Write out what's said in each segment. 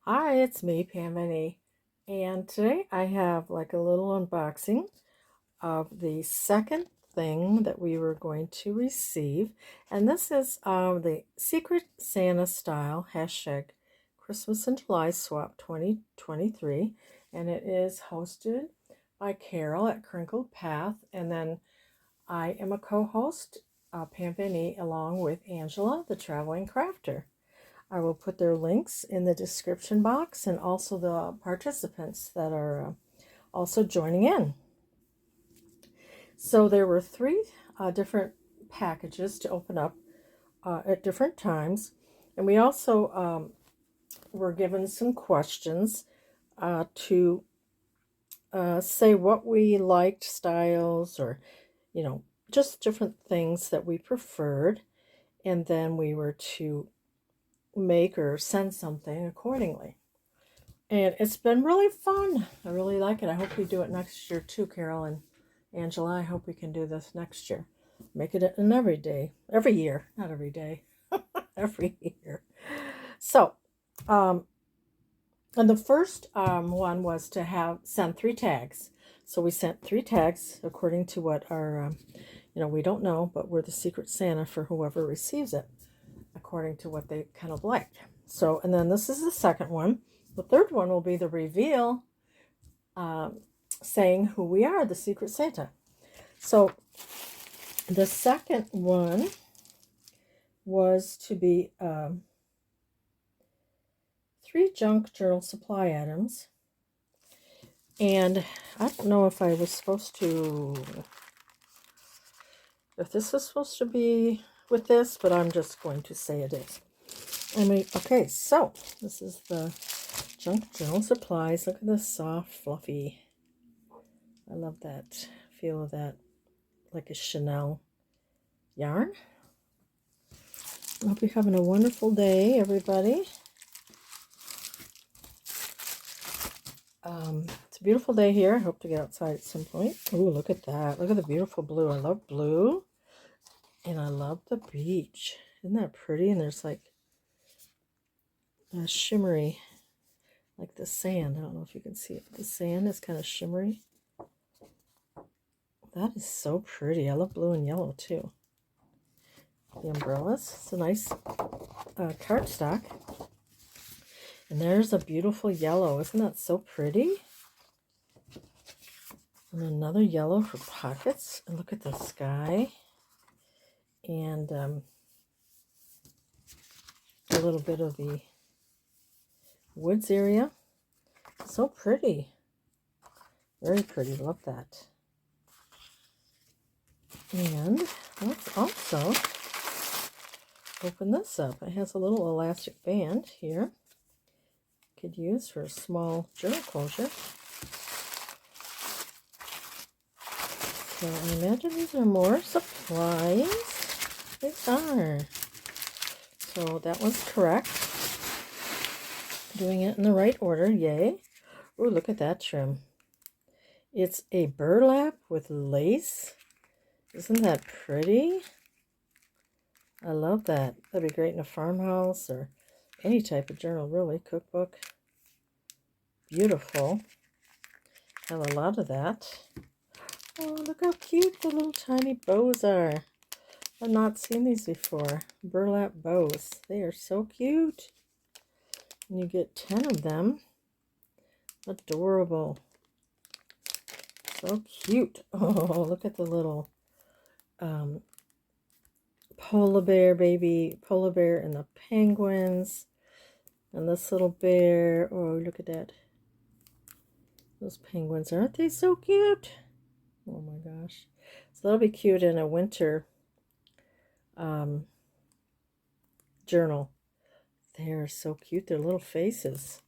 Hi, it's me, Pam Minnie, and today I have like a little unboxing of the second thing that we were going to receive, and this is the Secret Santa style hashtag Christmas in July Swap 2023, and it is hosted by Carol at Crinkled Path, and then I am a co-host, Pam Minnie, along with Angela, the traveling crafter. I will put their links in the description box and also the participants that are also joining in. So there were three different packages to open up at different times. And we also were given some questions to say what we liked, styles, or, just different things that we preferred. And then we were to make or send something accordingly. And it's been really fun. I really like it. I hope we do it next year too, Carol and Angela. I hope we can do this next year. Make it an every year, not every day, every year. So, and the first one was to send 3 tags. So we sent 3 tags according to what our, we don't know, but we're the Secret Santa for whoever receives it, according to what they kind of liked. So, and then this is the second one. The third one will be the reveal, saying who we are, the Secret Santa. So the second one was to be 3 junk journal supply items. And I don't know if I was supposed to, if this is supposed to be with this, but I'm just going to say it is. Okay, so this is the junk journal supplies. Look at this soft, fluffy. I love that feel of that, like a Chanel yarn. I hope you're having a wonderful day, everybody. It's a beautiful day here. I hope to get outside at some point. Ooh, look at that. Look at the beautiful blue. I love blue. And I love the beach. Isn't that pretty? And there's like a shimmery, like the sand. I don't know if you can see it. The sand is kind of shimmery. That is so pretty. I love blue and yellow too. The umbrellas. It's a nice cardstock. And there's a beautiful yellow. Isn't that so pretty? And another yellow for pockets. And look at the sky. And a little bit of the woods area. So pretty. Very pretty. Love that. And let's also open this up. It has a little elastic band here. Could use for a small journal closure. So I imagine these are more supplies. They are. So that was correct. Doing it in the right order. Yay. Ooh, look at that trim. It's a burlap with lace. Isn't that pretty? I love that. That'd be great in a farmhouse or any type of journal, really. Cookbook. Beautiful. Have a lot of that. Oh, look how cute the little tiny bows are. I've not seen these before. Burlap bows. They are so cute. And you get 10 of them. Adorable. So cute. Oh, look at the little baby polar bear and the penguins. And this little bear. Oh, look at that. Those penguins. Aren't they so cute? Oh my gosh. So that'll be cute in a winter journal. They're so cute. Their little faces.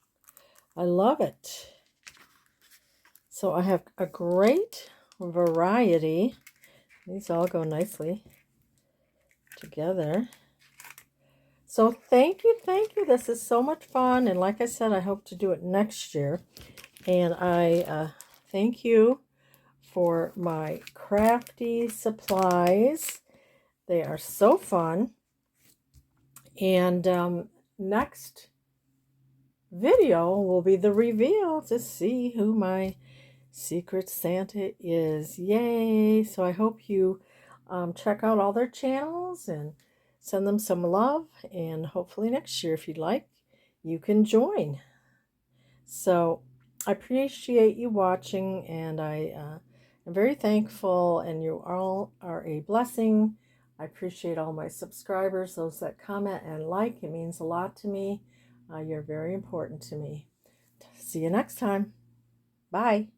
I love it. So I have a great variety. These all go nicely together. So thank you, thank you. This is so much fun. And like I said, I hope to do it next year. And I thank you for my crafty supplies. They are so fun. And next video will be the reveal to see who my Secret Santa is. Yay! So I hope you check out all their channels and send them some love. And hopefully next year, if you'd like, you can join. So I appreciate you watching, and I am very thankful, and you all are a blessing. I appreciate all my subscribers, those that comment and like. It means a lot to me. You're very important to me. See you next time. Bye.